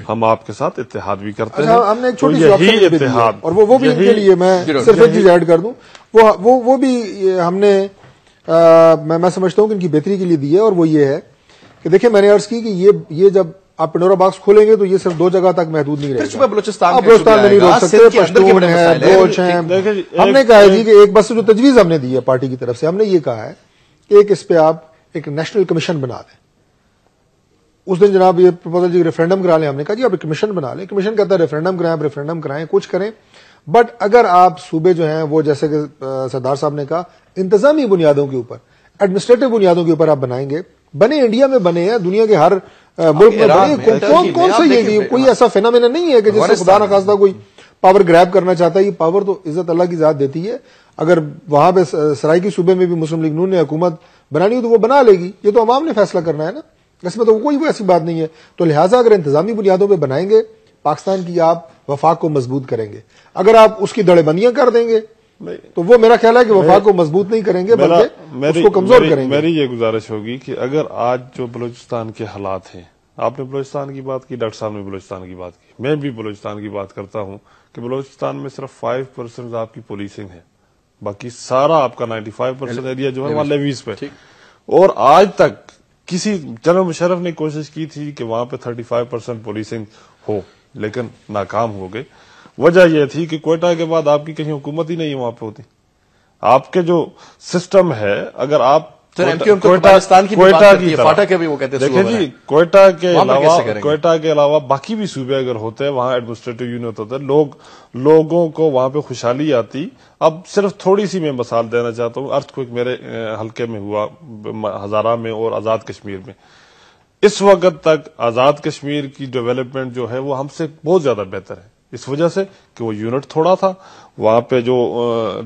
ہم آپ کے ساتھ اتحاد بھی کرتے ہیں. ہم نے ایک چھوٹی سی آپشن بھی دی ہے اور وہ بھی ان کے لیے میں صرف ایک چیز ایڈ کر دوں، وہ بھی ہم نے میں سمجھتا ہوں کہ ان کی بہتری کے لیے دی ہے، اور وہ یہ ہے کہ دیکھیں میں نے عرض کی کہ یہ جب آپ پنڈورا باکس کھولیں گے تو یہ صرف 2 جگہ تک محدود نہیں رہے گا. بلوچستان میں نہیں روک سکتے، پشتون ہیں، بلوچ ہیں. ہم نے کہا جی کہ ایک بس جو تجویز ہم نے دی ہے پارٹی کی طرف سے، ہم نے یہ کہا ہے کہ اس پہ آپ ایک نیشنل کمیشن بنا دیں. اس دن جناب یہ پروپوزل جی ریفرینڈم کرا لیں، ہم نے کہا جی آپ ایک کمیشن بنا لیں. کمیشن کہتا ہے ریفرینڈم کرائیں، آپ ریفرینڈم کرائیں، کچھ کریں، بٹ اگر آپ صوبے جو ہیں وہ جیسے کہ سردار صاحب نے کہا انتظامی بنیادوں کے اوپر، ایڈمنسٹریٹو بنیادوں کے اوپر آپ بنائیں گے، بنے انڈیا میں بنے ہیں، دنیا کے ہر ملک میں بنے. کون سا یہ کوئی ایسا فینامنا نہیں ہے کہ جس سے خدا نخواستہ کوئی پاور گریب کرنا چاہتا ہے. یہ پاور تو عزت اللہ کی ذات دیتی ہے. اگر وہاں پہ سرائیکی صوبے میں بھی مسلم لیگ نون نے حکومت بنانی ہو تو وہ بنا لے گی، یہ تو عوام نے فیصلہ کرنا ہے نا، اس میں تو کوئی ایسی بات نہیں ہے. تو لہٰذا اگر انتظامی بنیادوں پہ بنائیں گے پاکستان کی آپ وفاق کو مضبوط کریں گے. اگر آپ اس کی دڑے بندیاں کر دیں گے تو وہ میرا خیال ہے کہ وفاق کو مضبوط نہیں کریں گے بلکہ اس کو کمزور کریں گے. میری یہ گزارش ہوگی کہ اگر آج جو بلوچستان کے حالات ہیں، آپ نے بلوچستان کی بات کی، ڈاکٹر صاحب نے بلوچستان کی بات کی، میں بھی بلوچستان کی بات کرتا ہوں کہ بلوچستان میں صرف 5% آپ کی پولیسنگ ہے، باقی سارا آپ کا 95% ایریا جو ہے وہاں لیویز پہ. اور آج تک کسی جنرل مشرف نے کوشش کی تھی کہ وہاں پہ 35% پولیسنگ ہو، لیکن ناکام ہو گئے. وجہ یہ تھی کہ کوئٹہ کے بعد آپ کی کہیں حکومت ہی نہیں وہاں پہ ہوتی. آپ کے جو سسٹم ہے، اگر آپ کوئٹہ کے علاوہ باقی بھی صوبے اگر ہوتے ہیں وہاں ایڈمنسٹریٹو یونٹ ہوتا ہے، لوگوں کو وہاں پہ خوشحالی آتی. اب صرف تھوڑی سی میں مثال دینا چاہتا ہوں، ارتھ کوئک میرے حلقے میں ہوا ہزارہ میں اور آزاد کشمیر میں. اس وقت تک آزاد کشمیر کی ڈیولپمنٹ جو ہے وہ ہم سے بہت زیادہ بہتر ہے، اس وجہ سے کہ وہ یونٹ تھوڑا تھا، وہاں پہ جو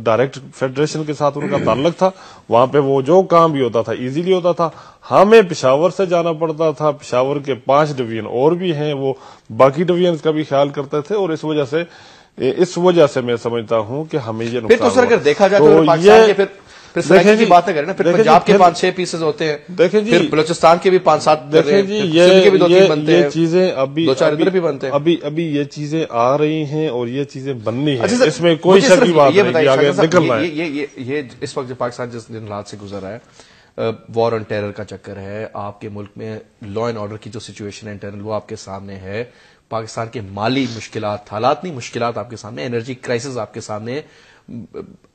ڈائریکٹ فیڈریشن کے ساتھ ان کا تعلق تھا، وہاں پہ وہ جو کام بھی ہوتا تھا ایزیلی ہوتا تھا. ہمیں پشاور سے جانا پڑتا تھا، پشاور کے 5 ڈویژن اور بھی ہیں، وہ باقی ڈویژنز کا بھی خیال کرتے تھے، اور اس وجہ سے میں سمجھتا ہوں کہ ہمیں یہ پھر تو سر اگر دیکھا جائے تو پاکستان کے پھر سرائیکی کی بات نہ کریں نا، پھر پنجاب کے 5-6 پیسز ہوتے ہیں، دیکھیں جی، پھر بلوچستان کے بھی 5-7 دیکھیں جی، یہ چیزیں ابھی 2-4 ادھر بھی بنتے ہیں. ابھی یہ چیزیں آ رہی ہیں اور یہ چیزیں بننی ہیں، اس میں کوئی شک کی بات نہیں کہ آگے نکلنا ہے. یہ اس وقت پاکستان جس دن رات سے گزر رہا ہے، وار آن ٹیرر کا چکر ہے، آپ کے ملک میں لا اینڈ آرڈر کی جو سچویشن ہے انٹرنل وہ آپ کے سامنے ہے، پاکستان کے مالی مشکلات، حالات نہیں مشکلات آپ کے سامنے، انرجی کرائسس آپ کے سامنے،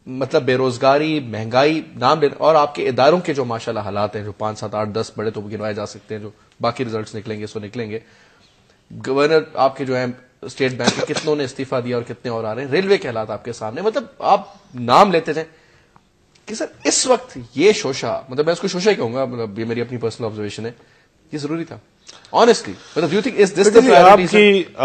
مطلب بے روزگاری، مہنگائی نام لینا، اور آپ کے اداروں کے جو ماشاءاللہ حالات ہیں، جو 5, 7, 8, 10 بڑے تو گنوائے جا سکتے ہیں، جو باقی ریزلٹس نکلیں گے سو نکلیں گے. گورنر آپ کے جو ہیں اسٹیٹ بینک کے کتنوں نے استعفیٰ دیا اور کتنے اور آ رہے ہیں، ریلوے کے حالات آپ کے سامنے، مطلب آپ نام لیتے جائیں کہ سر اس وقت یہ شوشہ، مطلب میں اس کو شوشہ ہی کہوں گا، مطلب یہ میری اپنی پرسنل آبزرویشن ہے، یہ ضروری تھا. Honestly, but do you think is this the priority, sir?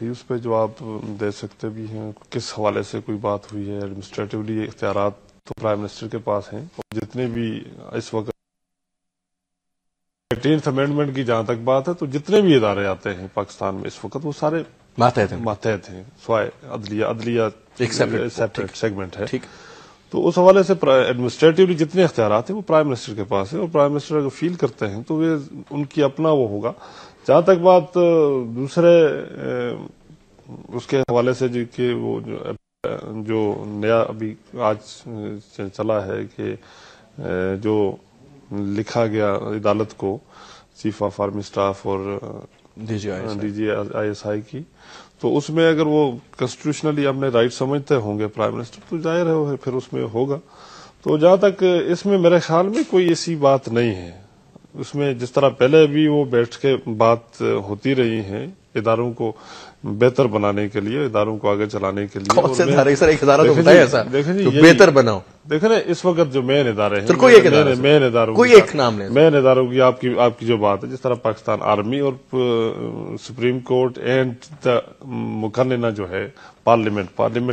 اس پہ جواب دے سکتے بھی ہیں. کس حوالے سے کوئی بات ہوئی ہے؟ ایڈمنسٹریٹولی اختیارات تو پرائم منسٹر کے پاس ہیں، اور جتنے بھی اس وقت 18th امینڈمنٹ کی جہاں تک بات ہے تو جتنے بھی ادارے آتے ہیں پاکستان میں اس وقت وہ سارے ماتحت ہیں، سوائے عدلیہ ایک سیپریٹ سیگمنٹ ہے. تو اس حوالے سے ایڈمنسٹریٹولی جتنے اختیارات ہیں وہ پرائم منسٹر کے پاس ہیں، اور پرائم منسٹر اگر فیل کرتے ہیں تو ان کی اپنا وہ ہوگا. جہاں تک بات دوسرے اس کے حوالے سے کہ وہ جو نیا ابھی آج چلا ہے کہ جو لکھا گیا عدالت کو چیف آف آرمی اسٹاف اور D G I S I کی، تو اس میں اگر وہ کانسٹیٹیوشنلی اپنے رائٹ سمجھتے ہوں گے پرائم منسٹر تو ظاہر ہے پھر اس میں ہوگا. تو جہاں تک اس میں میرے خیال میں کوئی ایسی بات نہیں ہے. اس میں جس طرح پہلے بھی وہ بیٹھ کے بات ہوتی رہی ہیں اداروں کو بہتر بنانے کے لیے، اداروں کو آگے چلانے کے لیے. کون سے ادارے سر؟ ایک ادارہ تو بتائیں ایسا جو بہتر بناؤ. دیکھیں نا اس وقت جو مین ادارے ہیں، مین اداروں کوئی ایک نام لیں. مین اداروں کی آپ کی جو بات ہے، جس طرح پاکستان آرمی اور سپریم کورٹ اینڈ مقننہ جو ہے پارلیمنٹ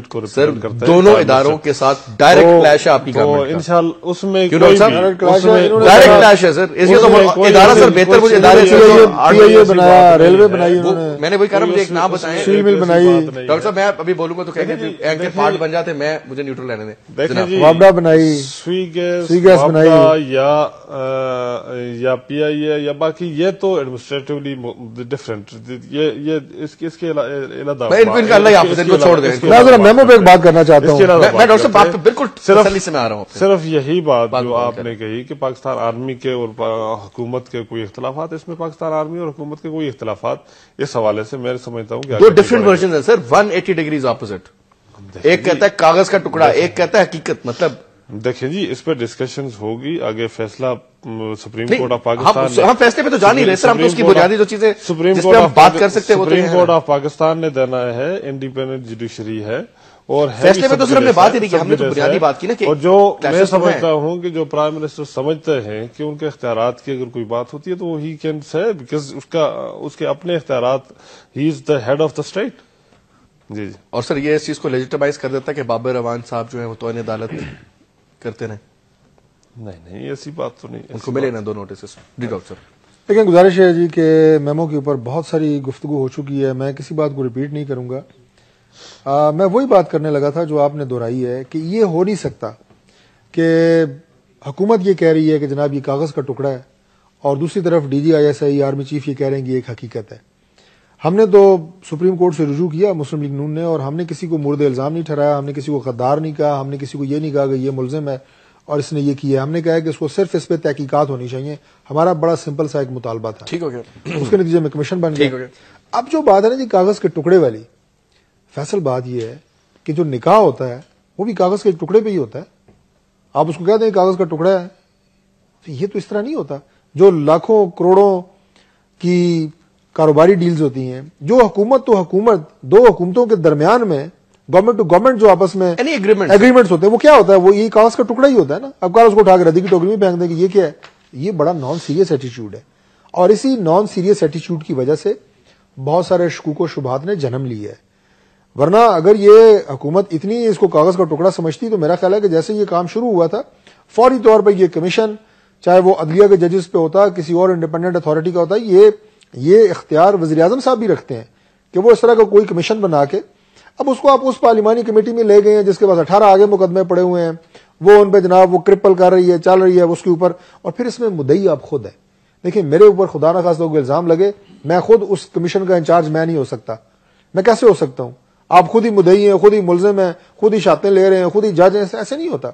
کو ریپرزینٹ کرتا ہے، دونوں اداروں کے ساتھ ڈائریکٹ کلیش ہے آپ کی گورنمنٹ کا. انشاءاللہ اس میں ڈائریکٹ کلیش ہے سر. اس لیے تو ادارہ سر بہتر مجھے ادارے بنایا، ریلوے بنائی، میں نے وہی کہا مجھے ایک نام بتائیں. اسٹیل مل بنائی. ڈاکٹر صاحب میں ابھی بولوں گا تو کہیں گے پارٹ بن جاتے، مجھے نیوٹرل رہنے دیں. وابڈا بنائی، سوئی گیس بنائی، یا پی آئی اے یا باقی، یہ تو ایڈمنسٹریٹولی ڈفرینٹ. یہ اس کے علاوہ چھوڑ دیں. میں ذرا میمو پہ ایک بات کرنا چاہتا ہوں. میں ڈاکٹر صاحب آپ پہ بالکل تسلی سے میں آ رہا ہوں. صرف یہی بات جو آپ نے کہی کہ پاکستان آرمی کے اور حکومت کے کوئی اختلافات، اس میں پاکستان آرمی اور حکومت کے کوئی اختلافات اس حوالے سے میں سمجھتا ہوں کہ دو ڈفرنٹ ورژن ہیں سر، 180 ڈگریز اپوزٹ. ایک کہتا ہے کاغذ کا ٹکڑا، ایک کہتا ہے حقیقت. مطلب دیکھیں جی اس پہ ڈسکشنز ہوگی آگے. فیصلہ سپریم کورٹ آف پاکستان، ہم فیصلے پہ تو جان ہی رہے سر، ہم تو اس کی بنیادی جو چیزیں سپریم کورٹ آف پاکستان نے دینا ہے، انڈیپینڈنٹ جوڈیشری ہے. اور فیصلے پہ تو صرف ہم نے بات ہی نہیں کی، ہم نے تو بنیادی بات کی نا. اور جو میں سمجھتا ہوں کہ جو پرائم منسٹر سمجھتے ہیں کہ ان کے اختیارات کی اگر کوئی بات ہوتی ہے تو ہی کین سے، بیکاز اس کے اپنے اختیارات، he is the head of the state. جی جی. اور سر یہ اس چیز کو لیجیٹمائز کر دیتا ہے کہ بابر روان صاحب جو ہیں وہ توہین عدالت کرتے رہے. نہیں ایسی بات تو نہیں. ان کو ملے نا دو نوٹسز. جی ڈاکٹر صاحب. لیکن گزارش ہے جی کہ میمو کے اوپر بہت ساری گفتگو ہو چکی ہے، میں کسی بات کو ریپیٹ نہیں کروں گا. میں وہی بات کرنے لگا تھا جو آپ نے دہرائی ہے کہ یہ ہو نہیں سکتا کہ حکومت یہ کہہ رہی ہے کہ جناب یہ کاغذ کا ٹکڑا ہے، اور دوسری طرف D G I S I army chief یہ کہہ رہے ہیں کہ یہ ایک حقیقت ہے. ہم نے تو سپریم کورٹ سے رجوع کیا مسلم لیگ نون نے، اور ہم نے کسی کو مورد الزام نہیں ٹھہرایا، ہم نے کسی کو غدار نہیں کہا، ہم نے کسی کو یہ نہیں کہا کہ یہ ملزم ہے اور اس نے یہ کیا. ہم نے کہا کہ اس کو صرف اس پہ تحقیقات ہونی چاہیے. ہمارا بڑا سمپل سا ایک مطالبہ تھا. ٹھیک ہو گیا. اس کے نتیجے میں کمیشن بن گیا. اب جو بات ہے نا جی کاغذ کے ٹکڑے والی، فیصل بات یہ ہے کہ جو نکاح ہوتا ہے وہ بھی کاغذ کے ایک ٹکڑے پہ ہی ہوتا ہے. آپ اس کو کہتے ہیں کاغذ کا ٹکڑا ہے، تو یہ تو اس طرح نہیں ہوتا. جو لاکھوں کروڑوں کی کاروباری ڈیلز ہوتی ہیں، جو حکومت تو حکومت، دو حکومتوں کے درمیان میں گورنمنٹ ٹو گورنمنٹ جو آپس میں ایگریمنٹس ہوتے ہیں، وہ کیا ہوتا ہے؟ وہ یہ کاغذ کا ٹکڑا ہی ہوتا ہے نا. اب کاغذ کو اٹھا کے ردی کی ٹوکری میں پھینک دیں کہ یہ کیا ہے. یہ بڑا نان سیریس ایٹیچیوڈ ہے، اور اسی نان سیریس ایٹیچیوڈ کی وجہ سے بہت سارے شکوک و شبہات نے جنم لی ہے. ورنہ اگر یہ حکومت اتنی اس کو کاغذ کا ٹکڑا سمجھتی تو میرا خیال ہے کہ جیسے یہ کام شروع ہوا تھا فوری طور پر یہ کمیشن، چاہے وہ عدلیہ کے ججز پہ ہوتا، کسی اور انڈیپینڈنٹ اتھارٹی کا ہوتا، یہ اختیار وزیر اعظم صاحب بھی رکھتے ہیں کہ وہ اس طرح کا کوئی کمیشن بنا کے اب اس کو آپ اس پارلیمانی کمیٹی میں لے گئے ہیں جس کے پاس 18 آگے مقدمے پڑے ہوئے ہیں، وہ ان پہ جناب وہ کرپل کر رہی ہے، چل رہی ہے اس کے اوپر، اور پھر اس میں مدعی آپ خود ہیں. دیکھیں میرے اوپر خدا نخواستہ کوئی الزام لگے، میں خود اس کمیشن کا انچارج میں نہیں ہو سکتا. میں کیسے ہو سکتا ہوں؟ آپ خود ہی مدعی ہیں، خود ہی ملزم ہیں، خود ہی شاتیں لے رہے ہیں، خود ہی جج ہیں. ایسے نہیں ہوتا.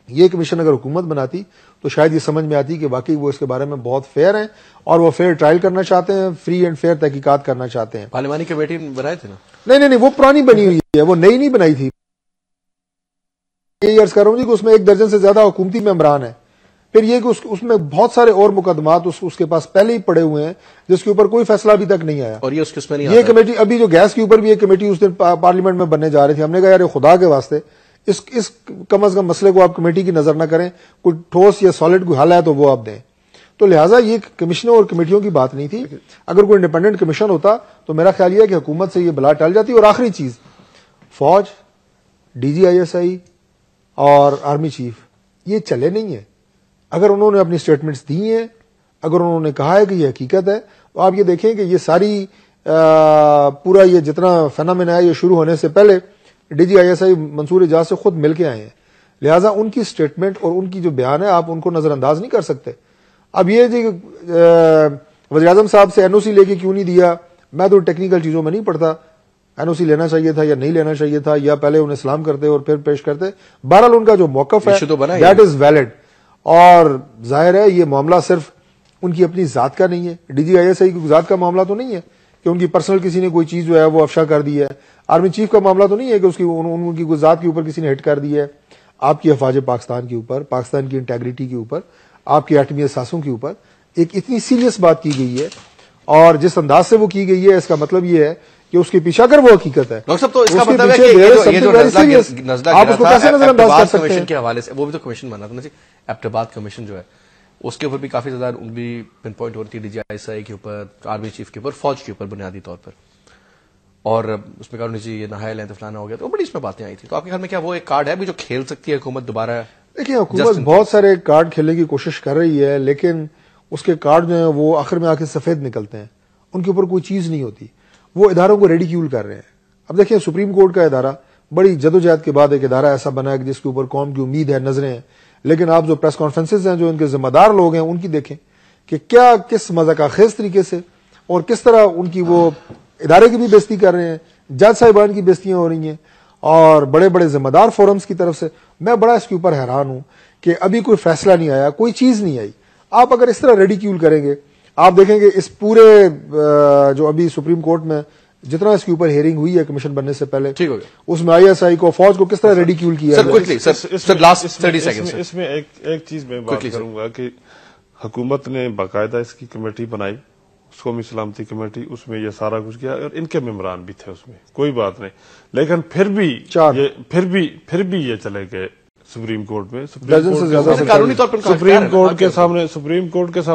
یہ کمیشن اگر حکومت بناتی تو شاید یہ سمجھ میں آتی کہ واقعی وہ اس کے بارے میں بہت فیئر ہیں اور وہ فیئر ٹرائل کرنا چاہتے ہیں، فری اینڈ فیئر تحقیقات کرنا چاہتے ہیں. پارلیمانی کمیٹی بنائے تھے نا؟ نہیں، وہ پرانی بنی ہوئی ہے، وہ نئی نہیں بنائی تھی. یہ عرض کر رہا ہوں جی کہ اس میں 1 درجن سے زیادہ حکومتی ممبران ہیں. پھر یہ کہ اس میں بہت سارے اور مقدمات اس کے پاس پہلے ہی پڑے ہوئے ہیں جس کے اوپر کوئی فیصلہ ابھی تک نہیں آیا. اور یہ اس قسم نہیں یہ کمیٹی ابھی جو گیس کے اوپر بھی ایک کمیٹی اس دن پارلیمنٹ میں بننے جا رہی تھی. ہم نے کہا یار خدا کے واسطے اس کم از کم مسئلے کو آپ کمیٹی کی نظر نہ کریں، کوئی ٹھوس یا سالڈ کوئی حل ہے تو وہ آپ دیں. تو لہٰذا یہ کمیشنوں اور کمیٹیوں کی بات نہیں تھی. اگر کوئی انڈیپینڈنٹ کمیشن ہوتا تو تو میرا خیال یہ ہے کہ حکومت سے یہ بلا ٹل جاتی ہے. اور آخری چیز, فوج, DGISI اور آرمی چیف یہ چلے نہیں ہیں. اگر انہوں نے اپنی سٹیٹمنٹس دی ہیں, اگر انہوں نے کہا ہے کہ یہ حقیقت ہے, تو آپ یہ دیکھیں کہ یہ ساری پورا یہ جتنا فینامنا ہے یہ شروع ہونے سے پہلے DGISI منصور اعجاز سے خود مل کے آئے ہیں. لہٰذا ان کی سٹیٹمنٹ اور ان کی جو بیان ہے آپ ان کو نظر انداز نہیں کر سکتے. اب یہ جی وزیر اعظم صاحب سے NOC لے کے کیوں نہیں دیا, میں تو ٹیکنیکل چیزوں میں نہیں پڑھتا, NOC لینا چاہیے تھا یا نہیں لینا چاہیے تھا, یا پہلے انہیں سلام کرتے اور پھر پیش کرتے. بہرحال ان کا جو موقف ہے دیٹ از ویلڈ, اور ظاہر ہے یہ معاملہ صرف ان کی اپنی ذات کا نہیں ہے, DGISI کی ذات کا معاملہ تو نہیں ہے کہ ان کی پرسنل کسی نے کوئی چیز جو ہے وہ افشا کر دی ہے. آرمی چیف کا معاملہ تو نہیں ہے کہ اس کی ان کی ذات کے اوپر کسی نے ہٹ کر دی ہے. آپ کی افواج پاکستان کے اوپر, پاکستان کی انٹیگریٹی کے اوپر, آپ کی ایٹمی اثاثوں کے اوپر ایک اتنی سیریس بات کی گئی ہے, اور جس انداز سے وہ کی گئی ہے اس کا مطلب یہ ہے کہ اس کے پیچھے اگر وہ حقیقت ہے ڈاکٹر صاحب, تو اس کا مطلب ہے کہ یہ جو نزلہ آپ اس کو کیسے نظر انداز کر سکتے ہیں کے حوالے سے, وہ بھی تو کمیشن بنا تھا نا جی, ایبٹباد کمیشن جو ہے اس کے اوپر بھی کافی زیادہ بھی پن پوائنٹ ہو رہی تھی, DGISI کے اوپر, آرمی چیف کے اوپر, فوج کے اوپر بنیادی طور پر, اور اس میں کہا جی یہ نہائل ہے تو فلانا ہو گیا, تو بڑی اس میں باتیں آئی تھی. تو آپ کے خیال میں کیا وہ ایک کارڈ ہے بھی جو کھیل سکتی ہے حکومت دوبارہ؟ دیکھیں حکومت بہت سارے کارڈ کھیلنے کی کوشش کر رہی ہے, لیکن اس کے کارڈ جو ہیں وہ آخر میں آ کے سفید نکلتے ہیں, ان کے اوپر کوئی چیز نہیں ہوتی. وہ اداروں کو ریڈیکیول کر رہے ہیں. اب دیکھیں سپریم کورٹ کا ادارہ بڑی جدوجہد کے بعد ایک ادارہ ایسا بنا ہے جس کے اوپر قوم کی امید ہے, نظریں ہیں, لیکن آپ جو پریس کانفرنسز ہیں جو ان کے ذمہ دار لوگ ہیں ان کی دیکھیں کہ کیا کس مذاق خیز طریقے سے اور کس طرح ان کی وہ ادارے کی بھی بےزتی کر رہے ہیں, جج صاحبان کی بےزتیاں ہو رہی ہیں, اور بڑے بڑے ذمہ دار فورمز کی طرف سے. میں بڑا اس کے اوپر حیران ہوں کہ ابھی کوئی فیصلہ نہیں آیا, کوئی چیز نہیں آئی. آپ اگر اس طرح ریڈیکیول کریں گے, آپ دیکھیں گے اس پورے جو ابھی سپریم کورٹ میں جتنا اس کے اوپر ہیئرنگ ہوئی ہے کمیشن بننے سے پہلے, ٹھیک ہو گیا, اس میں ISI کو, فوج کو کس طرح ریڈیکیول کیا اس میں ایک چیز میں بات کروں گا کہ حکومت نے باقاعدہ اس کی کمیٹی بنائی, قومی سلامتی کمیٹی, اس میں یہ سارا کچھ کیا, اور ان کے ممبران بھی تھے اس میں, کوئی بات نہیں, لیکن پھر بھی یہ چلے گئے سپریم کورٹ میں. سپریم کورٹ کے سامنے بھی سپریم کورٹ کس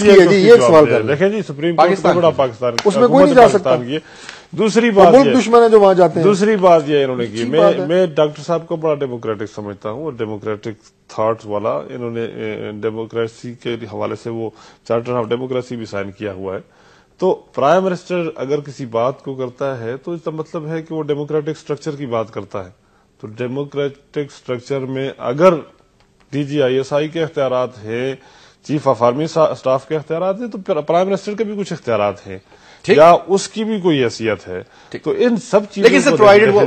کی ہے جی, یہ سوال کر دیکھیں جی, سپریم کورٹ بڑا پاکستان, اس میں کوئی نہیں جا سکتا. دوسری بات دشمن ہے جو وہاں جاتے ہیں. دوسری بات یہ انہوں نے کی, میں ڈاکٹر صاحب کو بڑا ڈیموکریٹک سمجھتا ہوں, اور ڈیموکریٹک تھاٹس والا, انہوں نے ڈیموکریسی کے حوالے سے وہ چارٹر آف ڈیموکریسی بھی سائن کیا ہوا ہے. تو پرائم منسٹر اگر کسی بات کو کرتا ہے تو اس کا مطلب ہے کہ وہ ڈیموکریٹک سٹرکچر کی بات کرتا ہے. تو ڈیموکریٹک سٹرکچر میں اگر DGISI کے اختیارات ہیں, چیف آف آرمی اسٹاف کے اختیارات ہیں, تو پرائم منسٹر کے بھی کچھ اختیارات ہیں, یا اس کی بھی کوئی حیثیت ہے. تو ان سب چیزوں لیکن سر پرائیورٹی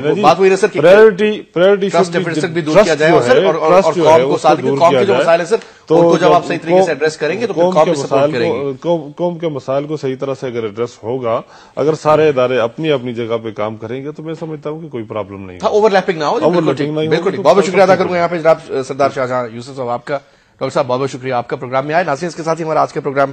بھی دور کیا جائے, اور قوم کو ساتھ قوم کے جو مسائل ہیں سر ان کو جب آپ صحیح طریقے سے ایڈریس کریں گے تو قوم بھی سپورٹ کریں گے. قوم کے مسائل کو صحیح طرح سے اگر ایڈریس ہوگا, اگر سارے ادارے اپنی اپنی جگہ پہ کام کریں گے, تو میں سمجھتا ہوں کہ کوئی پرابلم نہیں, اوور لیپنگ نہ ہو. بالکل بہت بہت شکریہ ادا کروں گا یہاں پہ جناب سردار شاہجہاں یوسف صاحب آپ کا. ڈاکٹر صاحب بہت بہت شکریہ آپ کا پروگرام میں آئے. ناظرین اس کے ساتھ ہی ہمارا آج کا پروگرام,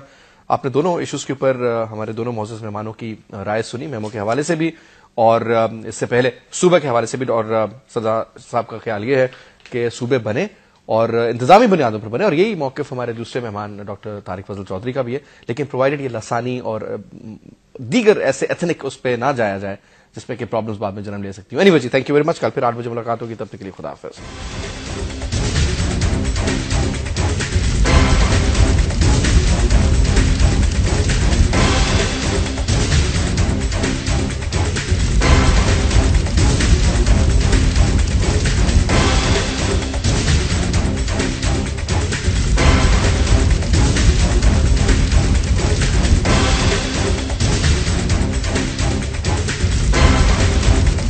آپ نے دونوں ایشوز کے اوپر ہمارے دونوں معزز مہمانوں کی رائے سنی, میمو کے حوالے سے بھی اور اس سے پہلے صوبہ کے حوالے سے بھی, اور سردار صاحب کا خیال یہ ہے کہ صوبے بنے اور انتظامی بنیادوں پر بنے, اور یہی موقف ہمارے دوسرے مہمان ڈاکٹر طارق فضل چودھری کا بھی ہے, لیکن پرووائڈڈ یہ لسانی اور دیگر ایسے ایتھنک اس پہ نہ جایا جائے جس میں کہ پرابلمز بعد میں جنم لے سکتی ہوں. اینی وے جی, تھینک یو ویری مچ. کل پھر 8 بجے ملاقات ہوگی, تب تک کے لیے خدا حافظ.